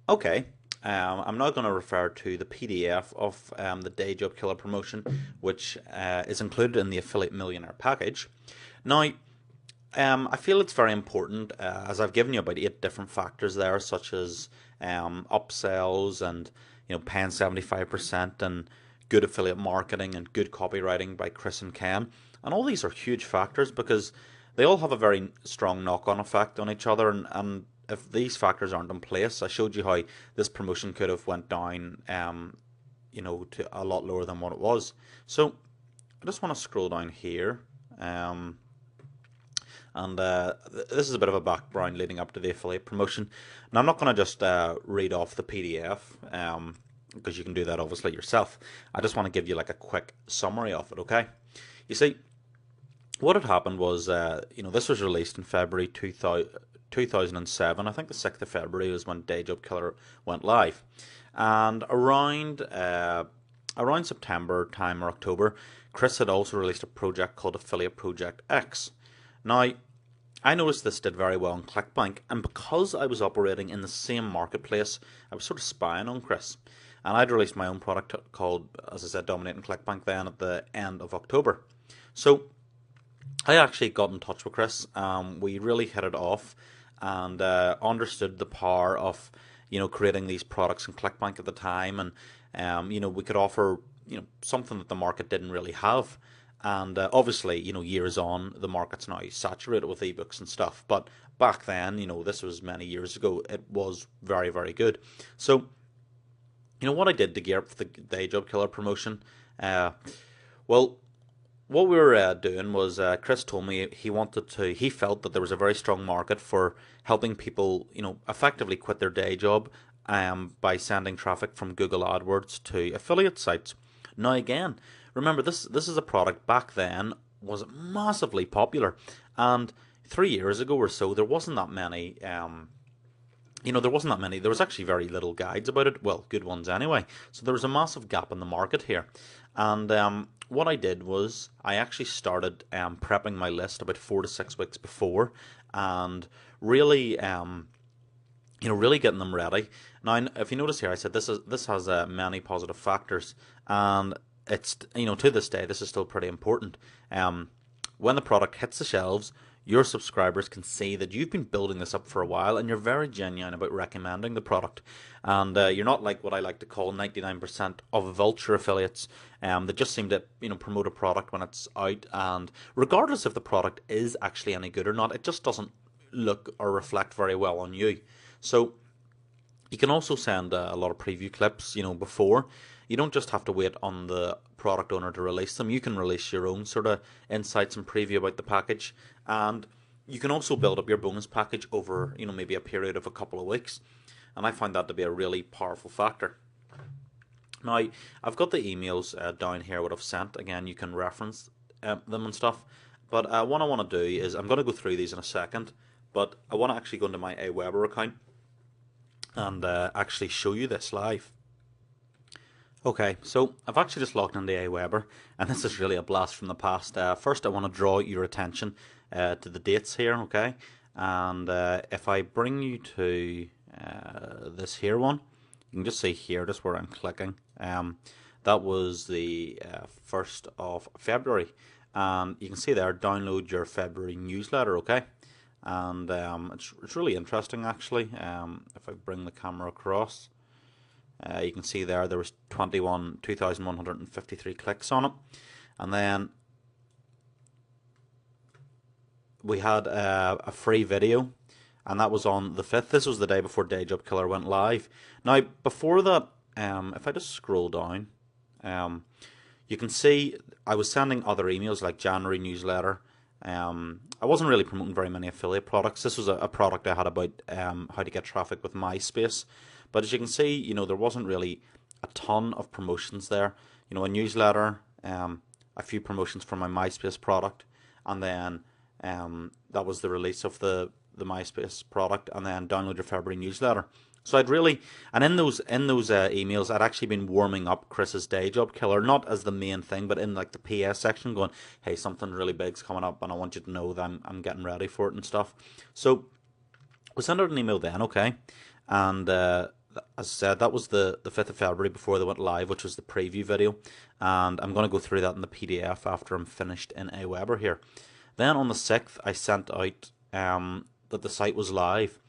Okay, I'm now going to refer to the PDF of the Day Job Killer promotion, which is included in the Affiliate Millionaire package. Now, I feel it's very important, as I've given you about 8 different factors there, such as upsells and paying 75% and good affiliate marketing and good copywriting by Chris and Ken, and all these are huge factors because they all have a very strong knock-on effect on each other, and if these factors aren't in place, I showed you how this promotion could have went down, to a lot lower than what it was. So I just want to scroll down here. And this is a bit of a background leading up to the affiliate promotion. Now, I'm not going to just read off the PDF because you can do that obviously yourself. I just want to give you like a quick summary of it, okay? You see, what had happened was, this was released in February 2007. I think the 6th of February was when Day Job Killer went live. And around September time or October, Chris had also released a project called Affiliate Project X. Now, I noticed this did very well in ClickBank, and because I was operating in the same marketplace, I was sort of spying on Chris. And I'd released my own product called, as I said, Dominating ClickBank then at the end of October. So I actually got in touch with Chris. We really hit it off and understood the power of, creating these products in ClickBank at the time, and we could offer something that the market didn't really have. And obviously, years on, the market's now saturated with ebooks and stuff. But back then, this was many years ago, it was very, very good. So, what I did to gear up for the Day Job Killer promotion, well, what we were doing was Chris told me he felt that there was a very strong market for helping people, effectively quit their day job by sending traffic from Google AdWords to affiliate sites. Now, again, remember, this is a product back then was massively popular, and 3 years ago or so, there wasn't that many. There wasn't that many. There was actually very little guides about it. Well, good ones anyway. So there was a massive gap in the market here, and what I did was I actually started prepping my list about 4 to 6 weeks before, and really, really getting them ready. Now, if you notice here, I said this has many positive factors, and it's to this day this is still pretty important. When the product hits the shelves, your subscribers can see that you've been building this up for a while and you're very genuine about recommending the product, and you're not like what I like to call 99% of vulture affiliates that just seem to promote a product when it's out, and regardless if the product is actually any good or not, it just doesn't look or reflect very well on you. So you can also send a lot of preview clips, before. You don't just have to wait on the product owner to release them. You can release your own sort of insights and preview about the package. And you can also build up your bonus package over, maybe a period of a couple of weeks. And I find that to be a really powerful factor. Now, I've got the emails down here, what I've sent. Again, you can reference them and stuff. But what I want to do is, I'm going to go through these in a second, but I want to actually go into my Aweber account and actually show you this live. Okay, so I've actually just logged into Aweber, and this is really a blast from the past. First, I want to draw your attention to the dates here, okay? And if I bring you to this here one, you can just see here, just where I'm clicking. That was the 1st of February. And you can see there, download your February newsletter, okay? And it's really interesting, actually. If I bring the camera across, you can see there was 2,153 clicks on it, and then we had a free video, and that was on the 5th. This was the day before Day Job Killer went live. Now, before that, if I just scroll down, you can see I was sending other emails like January newsletter. I wasn't really promoting very many affiliate products. This was a product I had about how to get traffic with MySpace. But as you can see, there wasn't really a ton of promotions there. A newsletter, a few promotions for my MySpace product, and then that was the release of the MySpace product, and then download your February newsletter. So I'd really, and in those emails, I'd actually been warming up Chris's Day Job Killer, not as the main thing, but in like the PS section, going, hey, something really big's coming up, and I want you to know that I'm getting ready for it and stuff. So we sent out an email then, okay, and as I said, that was the 5th of February before they went live, which was the preview video. And I'm going to go through that in the PDF after I'm finished in Aweber here. Then on the 6th, I sent out that the site was live.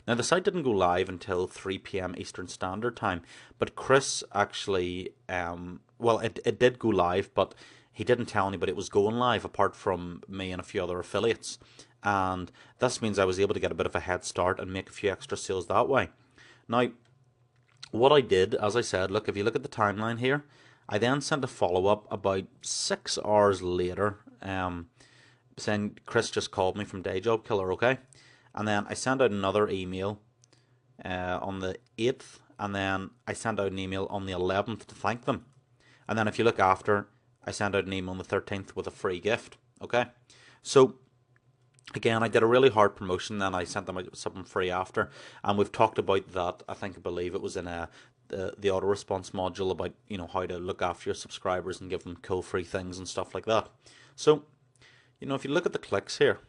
Now, the site didn't go live until 3 p.m. Eastern Standard Time, but Chris actually, well, it did go live, but he didn't tell anybody it was going live apart from me and a few other affiliates. And this means I was able to get a bit of a head start and make a few extra sales that way. Now, what I did, as I said, look, if you look at the timeline here, I then sent a follow-up about 6 hours later, saying Chris just called me from Day Job Killer, okay? And then I sent out another email on the 8th, and then I sent out an email on the 11th to thank them. And then if you look after, I sent out an email on the 13th with a free gift, okay? So, again, I did a really hard promotion, then I sent them out something free after, and we've talked about that. I believe it was in the auto response module about, you know, how to look after your subscribers and give them cool free things and stuff like that. So, you know, if you look at the clicks here,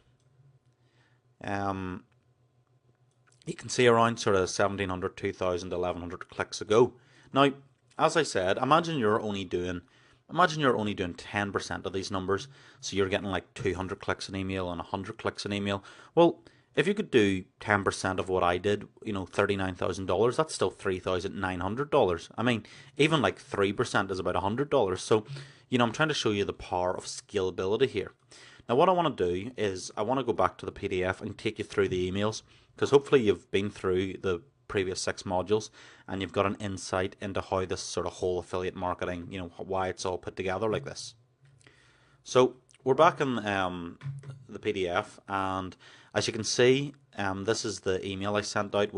you can see around sort of 1,700, 2,000, 1,100 clicks ago. Now, as I said, imagine you're only doing 10% of these numbers, so you're getting like 200 clicks an email and 100 clicks an email. Well, if you could do 10% of what I did, you know, $39,000, that's still $3,900. I mean, even like 3% is about $100. So, you know, I'm trying to show you the power of scalability here. Now, what I want to do is I want to go back to the PDF and take you through the emails, because hopefully you've been through the previous 6 modules and you've got an insight into how this sort of whole affiliate marketing, you know, why it's all put together like this. So we're back in the PDF, and as you can see, this is the email I sent out.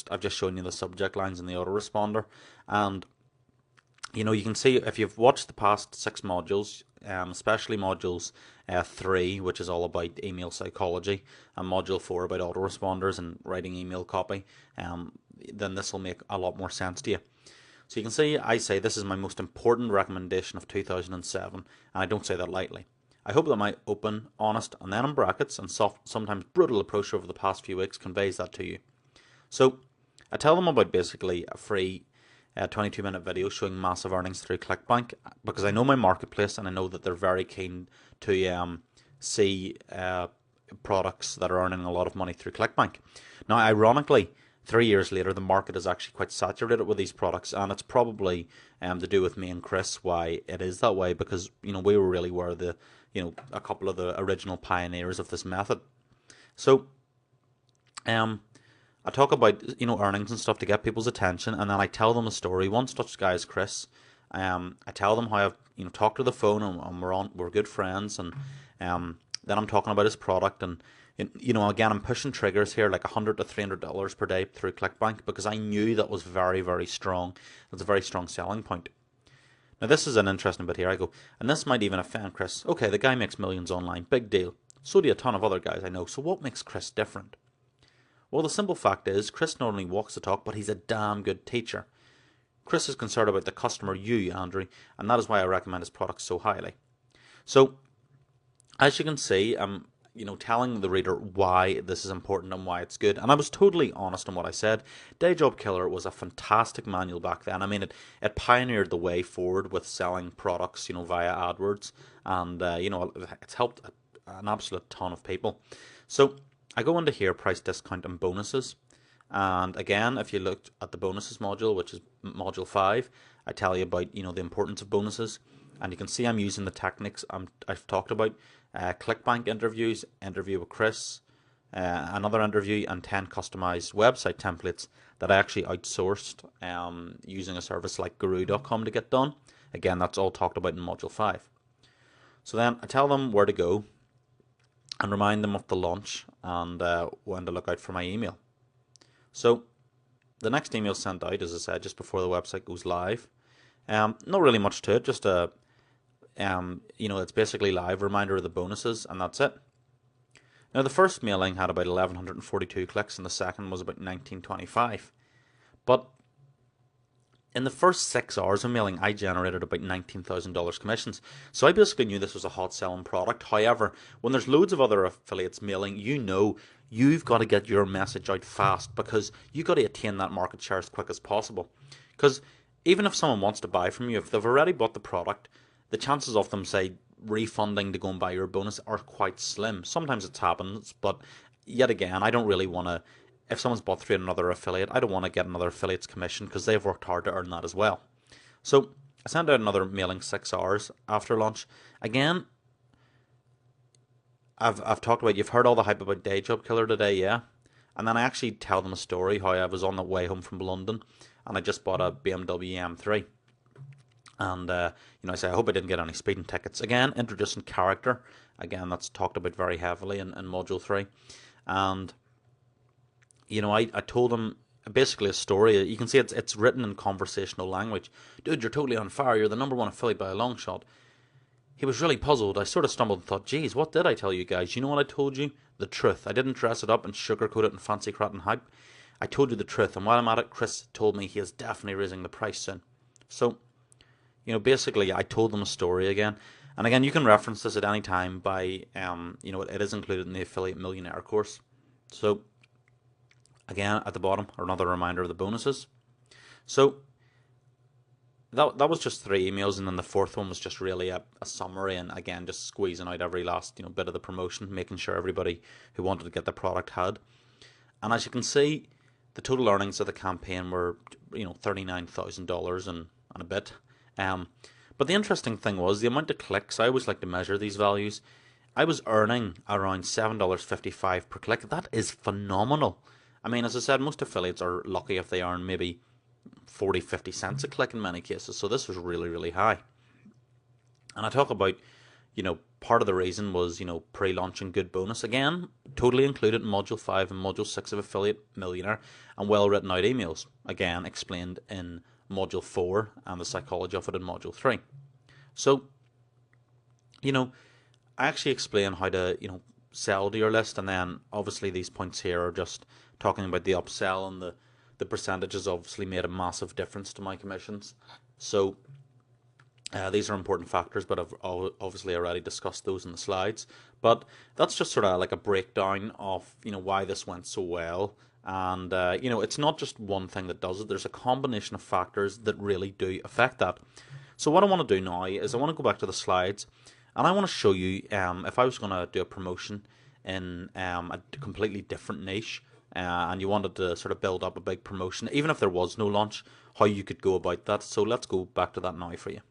I've just shown you the subject lines in the autoresponder, and you know, you can see if you've watched the past 6 modules, especially modules 3, which is all about email psychology, and module 4 about autoresponders and writing email copy, then this will make a lot more sense to you. So you can see I say this is my most important recommendation of 2007, and I don't say that lightly. I hope that my open, honest, and then in brackets, and soft, sometimes brutal approach over the past few weeks conveys that to you. So I tell them about basically a free 22-minute video showing massive earnings through ClickBank, because I know my marketplace and I know that they're very keen to see products that are earning a lot of money through ClickBank. Now, ironically, 3 years later, the market is actually quite saturated with these products, and it's probably to do with me and Chris why it is that way, because, you know, we really were a couple of the original pioneers of this method. So, I talk about, you know, earnings and stuff to get people's attention, and then I tell them a story. One such guy is Chris. I tell them how I've, you know, talked to the phone, and we're good friends, and then I'm talking about his product, and you know, again, I'm pushing triggers here like $100 to $300 per day through ClickBank, because I knew that was very, very strong. That's a very strong selling point. Now, this is an interesting bit here. I go, and this might even offend Chris. Okay, the guy makes millions online, big deal. So do a ton of other guys I know. So what makes Chris different? Well, the simple fact is, Chris not only walks the talk, but he's a damn good teacher. Chris is concerned about the customer, you, Andrew, and that is why I recommend his products so highly. So, as you can see, I'm, you know, telling the reader why this is important and why it's good. And I was totally honest in what I said. Day Job Killer was a fantastic manual back then. I mean, it pioneered the way forward with selling products, you know, via AdWords, and you know, it's helped an absolute ton of people. So I go into here, price discount and bonuses. And again, if you looked at the bonuses module, which is module 5, I tell you about, you know, the importance of bonuses. And you can see I'm using the techniques I've talked about. ClickBank interviews, interview with Chris, another interview, and 10 customized website templates that I actually outsourced using a service like Guru.com to get done. Again, that's all talked about in module 5. So then I tell them where to go and remind them of the launch and when to look out for my email. So the next email sent out, as I said, just before the website goes live. Not really much to it, just a you know, it's basically live reminder of the bonuses, and that's it. Now, the first mailing had about 1,142 clicks, and the second was about 1,925. But In the first 6 hours of mailing, I generated about $19,000 commissions. So I basically knew this was a hot selling product. However, when there's loads of other affiliates mailing, you know you've got to get your message out fast because you've got to attain that market share as quick as possible. Because even if someone wants to buy from you, if they've already bought the product, the chances of them, say, refunding to go and buy your bonus are quite slim. Sometimes it happens, but yet again, I don't really want to, if someone's bought through another affiliate, I don't want to get another affiliate's commission because they've worked hard to earn that as well. So I sent out another mailing 6 hours after launch. Again, I've talked about, you've heard all the hype about Day Job Killer today, yeah? And then I actually tell them a story how I was on the way home from London and I just bought a BMW M3. And, I say, I hope I didn't get any speeding tickets. Again, introducing character. Again, that's talked about very heavily in Module 3. And, I told him basically a story. You can see it's written in conversational language. Dude, you're totally on fire. You're the #1 affiliate by a long shot. He was really puzzled. I sort of stumbled and thought, geez, what did I tell you guys? You know what I told you? The truth. I didn't dress it up and sugarcoat it and fancy crat and hype. I told you the truth. And while I'm at it, Chris told me he is definitely raising the price soon. So, basically I told them a story again. And again, you can reference this at any time by, it is included in the Affiliate Millionaire course. So, again, at the bottom, another reminder of the bonuses. So, that was just 3 emails, and then the fourth one was just really a summary, and again, just squeezing out every last, bit of the promotion, making sure everybody who wanted to get the product had. And as you can see, the total earnings of the campaign were, $39,000 and a bit. But the interesting thing was the amount of clicks. I always like to measure these values. I was earning around $7.55 per click. That is phenomenal. I mean, as I said, most affiliates are lucky if they earn maybe 40, 50 cents a click in many cases. So this was really, really high. And I talk about, part of the reason was, pre-launching good bonus. Again, totally included in Module 5 and Module 6 of Affiliate Millionaire, and well written out emails. Again, explained in Module 4 and the psychology of it in Module 3. So, I actually explain how to, sell to your list, and then obviously these points here are just talking about the upsell, and the percentages obviously made a massive difference to my commissions. So these are important factors, but I've obviously already discussed those in the slides. But that's just sort of like a breakdown of, why this went so well. And, it's not just one thing that does it. There's a combination of factors that really do affect that. So what I want to do now is I want to go back to the slides, and I want to show you if I was going to do a promotion in a completely different niche, and you wanted to sort of build up a big promotion, even if there was no launch, how you could go about that. So let's go back to that now for you.